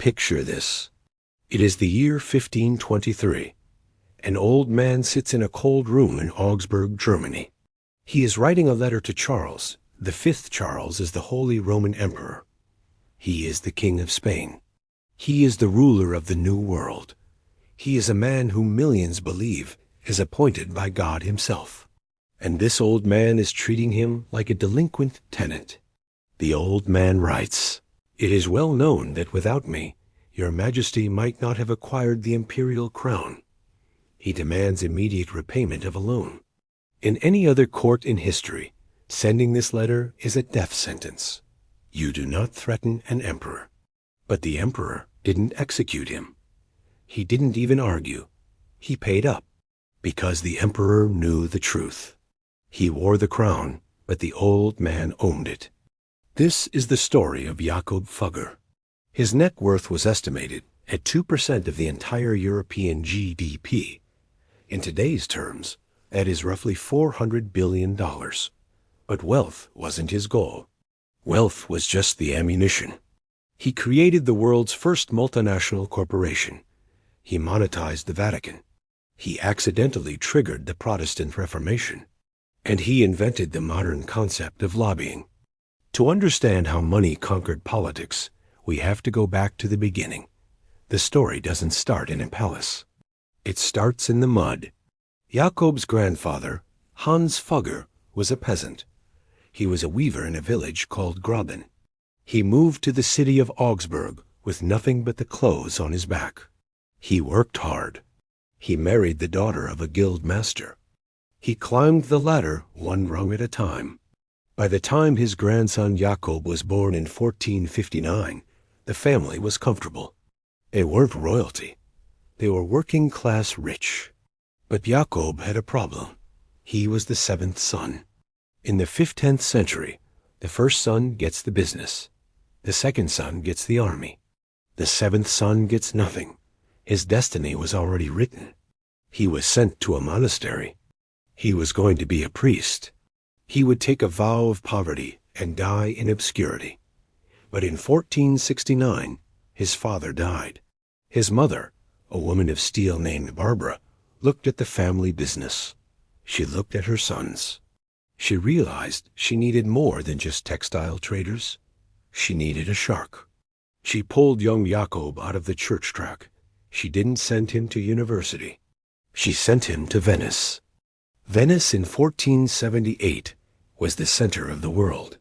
Picture this. It is the year 1523. An old man sits in a cold room in Augsburg, Germany. He is writing a letter to Charles. The fifth Charles is the Holy Roman Emperor. He is the King of Spain. He is the ruler of the New World. He is a man whom millions believe is appointed by God himself. And this old man is treating him like a delinquent tenant. The old man writes, "It is well known that without me, your majesty might not have acquired the imperial crown." He demands immediate repayment of a loan. In any other court in history, sending this letter is a death sentence. You do not threaten an emperor. But the emperor didn't execute him. He didn't even argue. He paid up, because the emperor knew the truth. He wore the crown, but the old man owned it. This is the story of Jakob Fugger. His net worth was estimated at 2% of the entire European GDP. In today's terms, that is roughly $400 billion. But wealth wasn't his goal. Wealth was just the ammunition. He created the world's first multinational corporation. He monetized the Vatican. He accidentally triggered the Protestant Reformation. And he invented the modern concept of lobbying. To understand how money conquered politics, we have to go back to the beginning. The story doesn't start in a palace. It starts in the mud. Jakob's grandfather, Hans Fugger, was a peasant. He was a weaver in a village called Graben. He moved to the city of Augsburg with nothing but the clothes on his back. He worked hard. He married the daughter of a guild master. He climbed the ladder one rung at a time. By the time his grandson Jakob was born in 1459, the family was comfortable. They weren't royalty. They were working-class rich. But Jakob had a problem. He was the seventh son. In the 15th century, the first son gets the business. The second son gets the army. The seventh son gets nothing. His destiny was already written. He was sent to a monastery. He was going to be a priest. He would take a vow of poverty and die in obscurity. But in 1469, his father died. His mother, a woman of steel named Barbara, looked at the family business. She looked at her sons. She realized she needed more than just textile traders. She needed a shark. She pulled young Jakob out of the church track. She didn't send him to university. She sent him to Venice. Venice in 1478 was the center of the world.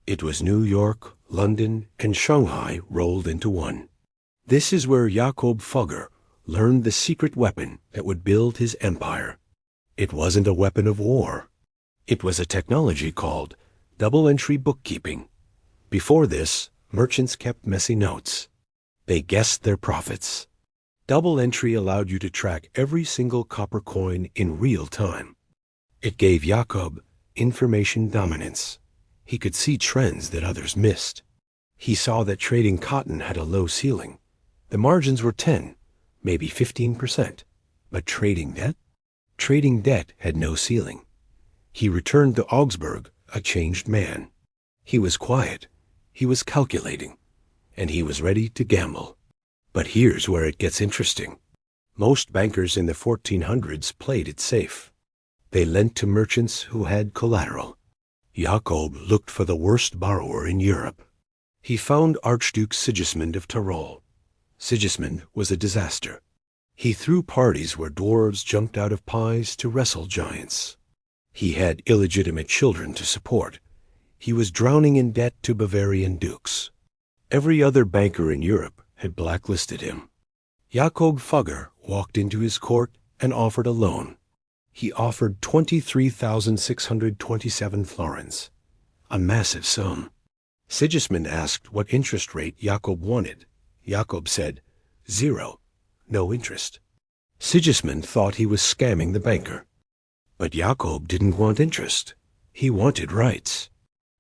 It was New York, London, and Shanghai rolled into one. This is where Jakob Fugger learned the secret weapon that would build his empire. It wasn't a weapon of war. It was a technology called double-entry bookkeeping. Before this, merchants kept messy notes. They guessed their profits. Double entry allowed you to track every single copper coin in real time. It gave Jakob information dominance. He could see trends that others missed. He saw that trading cotton had a low ceiling. The margins were 10, maybe 15%. But trading debt? Trading debt had no ceiling. He returned to Augsburg a changed man. He was quiet. He was calculating. And he was ready to gamble. But here's where it gets interesting. Most bankers in the 1400s played it safe. They lent to merchants who had collateral. Jakob looked for the worst borrower in Europe. He found Archduke Sigismund of Tyrol. Sigismund was a disaster. He threw parties where dwarves jumped out of pies to wrestle giants. He had illegitimate children to support. He was drowning in debt to Bavarian dukes. Every other banker in Europe had blacklisted him. Jakob Fugger walked into his court and offered a loan. He offered 23,627 florins, a massive sum. Sigismund asked what interest rate Jakob wanted. Jakob said, 0, no interest. Sigismund thought he was scamming the banker. But Jakob didn't want interest. He wanted rights.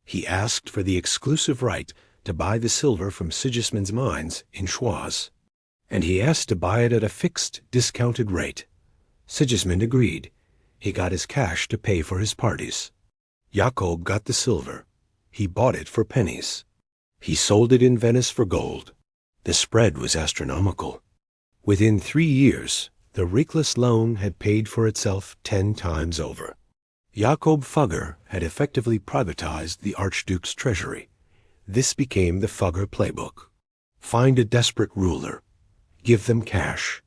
He asked for the exclusive right to buy the silver from Sigismund's mines in Schwaz. And he asked to buy it at a fixed, discounted rate. Sigismund agreed. He got his cash to pay for his parties. Jakob got the silver. He bought it for pennies. He sold it in Venice for gold. The spread was astronomical. Within 3 years, the reckless loan had paid for itself 10 times over. Jakob Fugger had effectively privatized the Archduke's treasury. This became the Fugger playbook. Find a desperate ruler. Give them cash.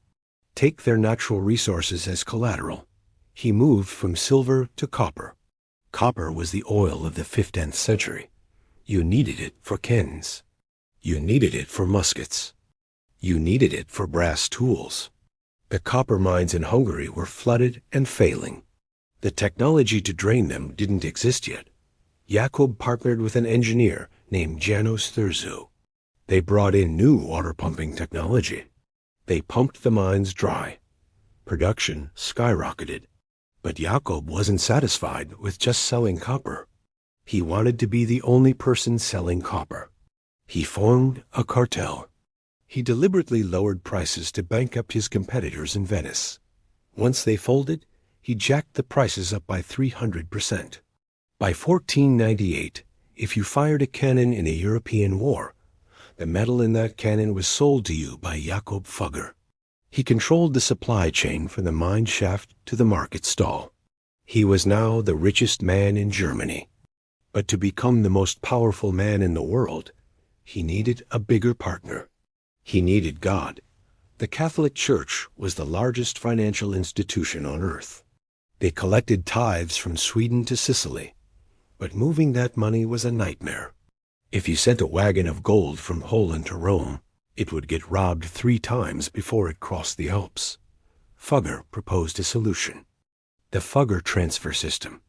Take their natural resources as collateral. He moved from silver to copper. Copper was the oil of the 15th century. You needed it for cannons. You needed it for muskets. You needed it for brass tools. The copper mines in Hungary were flooded and failing. The technology to drain them didn't exist yet. Jakob partnered with an engineer named Janos Thurzo. They brought in new water pumping technology. They pumped the mines dry. Production skyrocketed. But Jakob wasn't satisfied with just selling copper. He wanted to be the only person selling copper. He formed a cartel. He deliberately lowered prices to bankrupt his competitors in Venice. Once they folded, he jacked the prices up by 300%. By 1498, if you fired a cannon in a European war, the metal in that cannon was sold to you by Jakob Fugger. He controlled the supply chain from the mine shaft to the market stall. He was now the richest man in Germany. But to become the most powerful man in the world, he needed a bigger partner. He needed God. The Catholic Church was the largest financial institution on earth. They collected tithes from Sweden to Sicily, but moving that money was a nightmare. If you sent a wagon of gold from Poland to Rome, it would get robbed 3 times before it crossed the Alps. Fugger proposed a solution: the Fugger transfer system.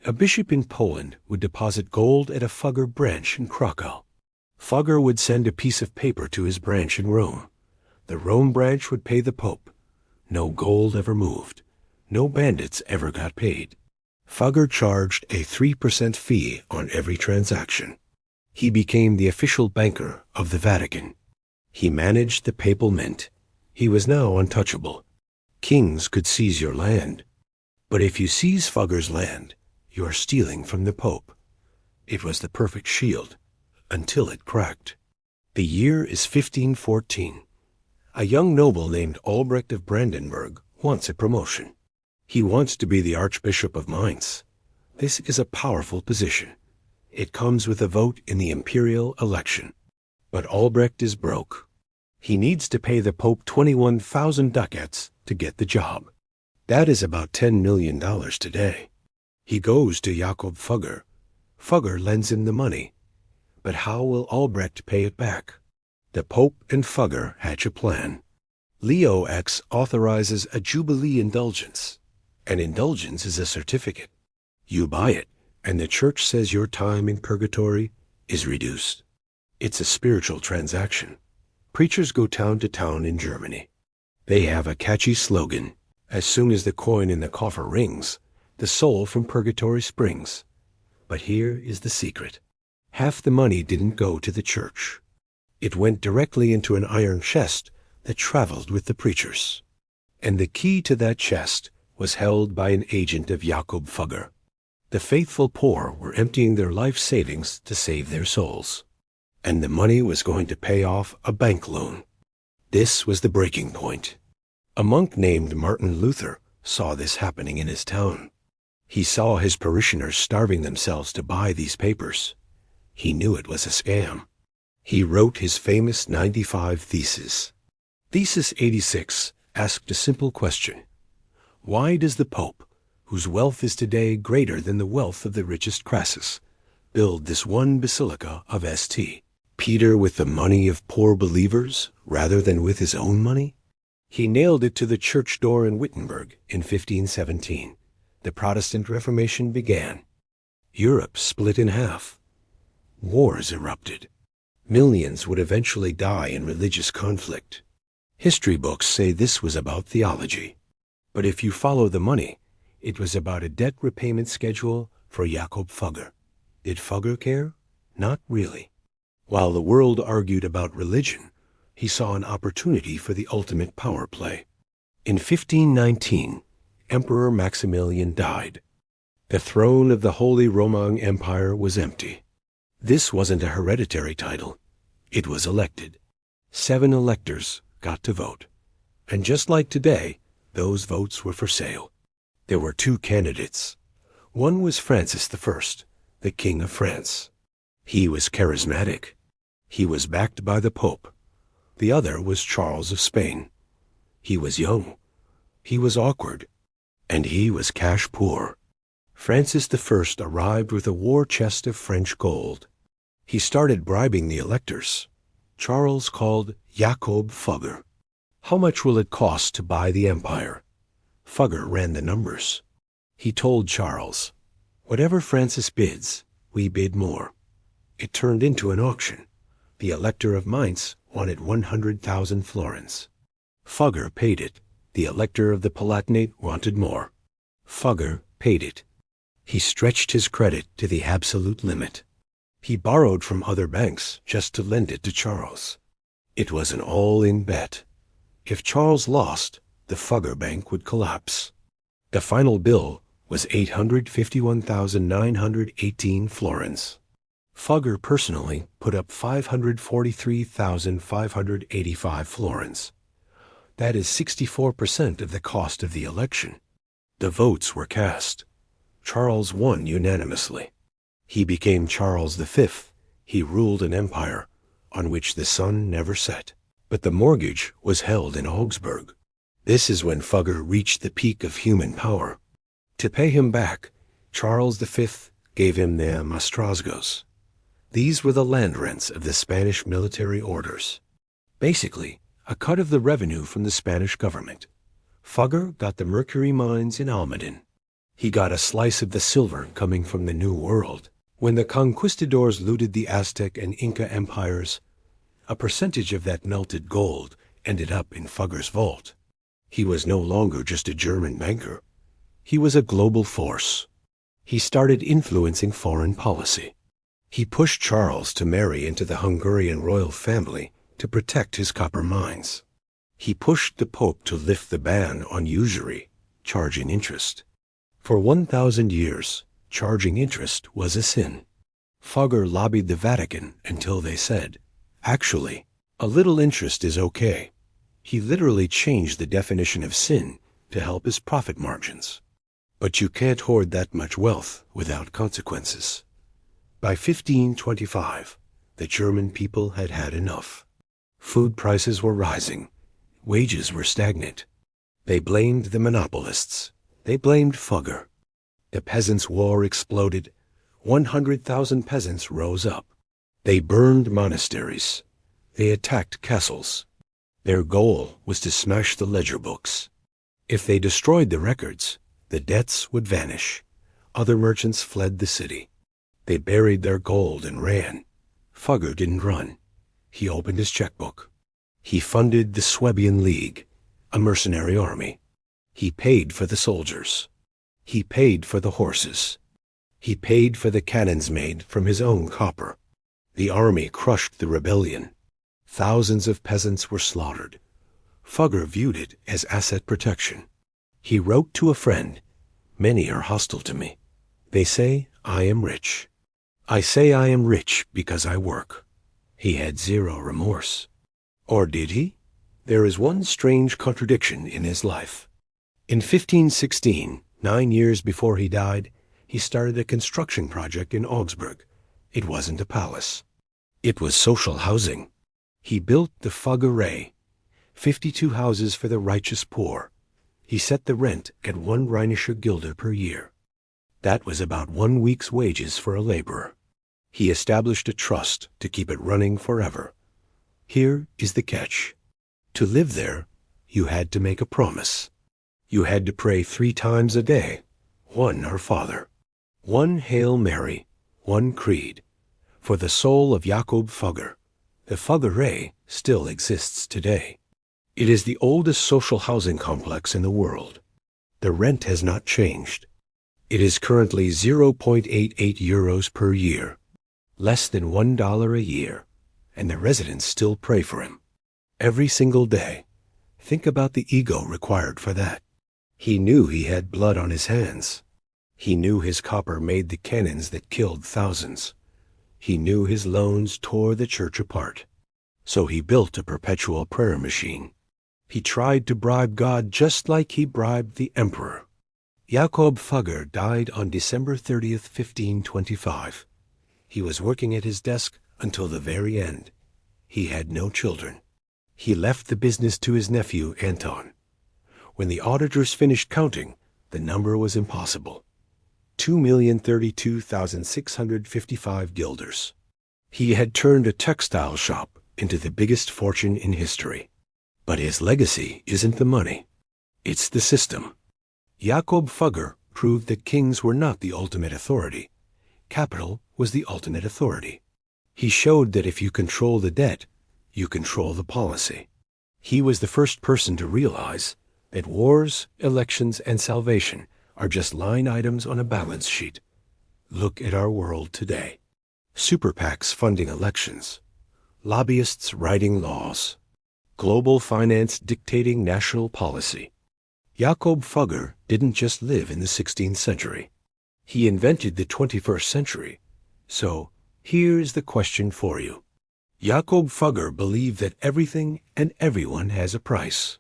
A bishop in Poland would deposit gold at a Fugger branch in Krakow. Fugger would send a piece of paper to his branch in Rome. The Rome branch would pay the Pope. No gold ever moved. No bandits ever got paid. Fugger charged a 3% fee on every transaction. He became the official banker of the Vatican. He managed the papal mint. He was now untouchable. Kings could seize your land. But if you seize Fugger's land, you are stealing from the Pope. It was the perfect shield, until it cracked. The year is 1514. A young noble named Albrecht of Brandenburg wants a promotion. He wants to be the Archbishop of Mainz. This is a powerful position. It comes with a vote in the imperial election. But Albrecht is broke. He needs to pay the Pope 21,000 ducats to get the job. That is about $10 million today. He goes to Jakob Fugger. Fugger lends him the money. But how will Albrecht pay it back? The Pope and Fugger hatch a plan. Leo X authorizes a Jubilee indulgence. An indulgence is a certificate. You buy it, and the church says your time in purgatory is reduced. It's a spiritual transaction. Preachers go town to town in Germany. They have a catchy slogan: as soon as the coin in the coffer rings, the soul from purgatory springs. But here is the secret. Half the money didn't go to the church. It went directly into an iron chest that traveled with the preachers. And the key to that chest was held by an agent of Jakob Fugger. The faithful poor were emptying their life savings to save their souls. And the money was going to pay off a bank loan. This was the breaking point. A monk named Martin Luther saw this happening in his town. He saw his parishioners starving themselves to buy these papers. He knew it was a scam. He wrote his famous 95 Theses. Thesis 86 asked a simple question: why does the Pope, whose wealth is today greater than the wealth of the richest Crassus, build this one basilica of St. Peter with the money of poor believers rather than with his own money? He nailed it to the church door in Wittenberg in 1517. The Protestant Reformation began. Europe split in half. Wars erupted. Millions would eventually die in religious conflict. History books say this was about theology. But if you follow the money, it was about a debt repayment schedule for Jakob Fugger. Did Fugger care? Not really. While the world argued about religion, he saw an opportunity for the ultimate power play. In 1519, Emperor Maximilian died. The throne of the Holy Roman Empire was empty. This wasn't a hereditary title. It was elected. 7 electors got to vote. And just like today, those votes were for sale. There were 2 candidates. One was Francis I, the King of France. He was charismatic. He was backed by the Pope. The other was Charles of Spain. He was young. He was awkward. And he was cash poor. Francis I arrived with a war chest of French gold. He started bribing the electors. Charles called Jakob Fugger. How much will it cost to buy the empire? Fugger ran the numbers. He told Charles, whatever Francis bids, we bid more. It turned into an auction. The elector of Mainz wanted 100,000 florins. Fugger paid it. The elector of the Palatinate wanted more. Fugger paid it. He stretched his credit to the absolute limit. He borrowed from other banks just to lend it to Charles. It was an all-in bet. If Charles lost, the Fugger Bank would collapse. The final bill was 851,918 florins. Fugger personally put up 543,585 florins. That is 64% of the cost of the election. The votes were cast. Charles won unanimously. He became Charles V. He ruled an empire on which the sun never set. But the mortgage was held in Augsburg. This is when Fugger reached the peak of human power. To pay him back, Charles V gave him the maestrazgos. These were the land rents of the Spanish military orders. Basically, a cut of the revenue from the Spanish government. Fugger got the mercury mines in Almaden. He got a slice of the silver coming from the New World. When the conquistadors looted the Aztec and Inca empires, a percentage of that melted gold ended up in Fugger's vault. He was no longer just a German banker. He was a global force. He started influencing foreign policy. He pushed Charles to marry into the Hungarian royal family to protect his copper mines. He pushed the Pope to lift the ban on usury, charging interest. For 1,000 years, charging interest was a sin. Fugger lobbied the Vatican until they said, actually, a little interest is okay. He literally changed the definition of sin to help his profit margins. But you can't hoard that much wealth without consequences. By 1525, the German people had had enough. Food prices were rising. Wages were stagnant. They blamed the monopolists. They blamed Fugger. The Peasants' War exploded. 100,000 peasants rose up. They burned monasteries. They attacked castles. Their goal was to smash the ledger books. If they destroyed the records, the debts would vanish. Other merchants fled the city. They buried their gold and ran. Fugger didn't run. He opened his checkbook. He funded the Swabian League, a mercenary army. He paid for the soldiers. He paid for the horses. He paid for the cannons made from his own copper. The army crushed the rebellion. Thousands of peasants were slaughtered. Fugger viewed it as asset protection. He wrote to a friend, "Many are hostile to me. They say I am rich. I say I am rich because I work." He had zero remorse. Or did he? There is one strange contradiction in his life. In 1516, 9 years before he died, he started a construction project in Augsburg. It wasn't a palace. It was social housing. He built the Fugger, 52 houses for the righteous poor. He set the rent at 1 Rheinische Gilde per year. That was about 1 week's wages for a laborer. He established a trust to keep it running forever. Here is the catch. To live there, you had to make a promise. You had to pray 3 times a day, 1 Our Father, 1 Hail Mary, 1 Creed, for the soul of Jakob Fugger. The Fugger still exists today. It is the oldest social housing complex in the world. The rent has not changed. It is currently 0.88 euros per year, less than $1 a year, and the residents still pray for him. Every single day. Think about the ego required for that. He knew he had blood on his hands. He knew his copper made the cannons that killed thousands. He knew his loans tore the church apart. So he built a perpetual prayer machine. He tried to bribe God just like he bribed the emperor. Jakob Fugger died on December 30th, 1525. He was working at his desk until the very end. He had no children. He left the business to his nephew, Anton. When the auditors finished counting, the number was impossible. 2,032,655 guilders. He had turned a textile shop into the biggest fortune in history. But his legacy isn't the money. It's the system. Jakob Fugger proved that kings were not the ultimate authority. Capital was the ultimate authority. He showed that if you control the debt, you control the policy. He was the first person to realize that wars, elections, and salvation are just line items on a balance sheet. Look at our world today. Super PACs funding elections. Lobbyists writing laws. Global finance dictating national policy. Jakob Fugger didn't just live in the 16th century. He invented the 21st century. So, here's the question for you. Jakob Fugger believed that everything and everyone has a price.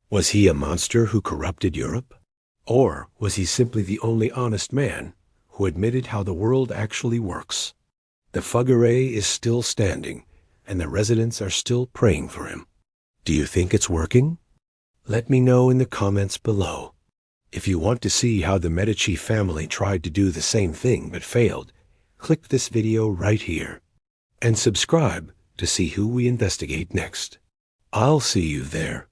Was he a monster who corrupted Europe? Or was he simply the only honest man who admitted how the world actually works? The Fuggeray is still standing, and the residents are still praying for him. Do you think it's working? Let me know in the comments below. If you want to see how the Medici family tried to do the same thing but failed, click this video right here. And subscribe to see who we investigate next. I'll see you there.